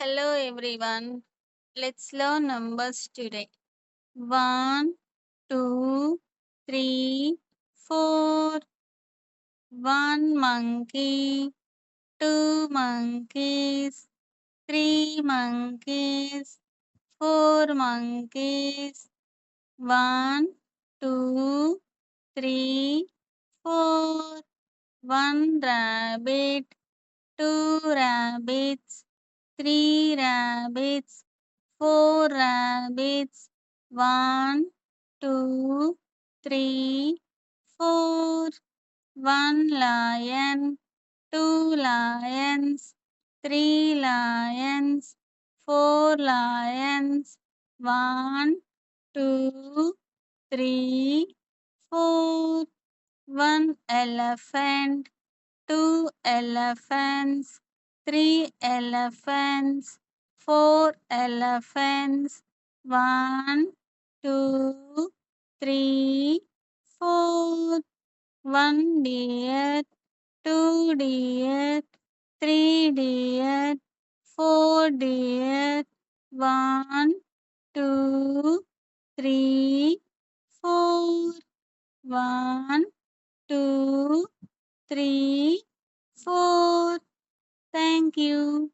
Hello everyone. Let's learn numbers today. One, two, three, four. One monkey, two monkeys, three monkeys, four monkeys. One, two, three, four. One rabbit, two rabbits, three rabbits, four rabbits. One, two, three, four. One lion, two lions, three lions, four lions. One, two, three, four. One elephant, two elephants, three elephants, four elephants. One, two, three, four. One deer, two deer, three deer, four deer. One, two, three, four. One, two, three, four. Thank you.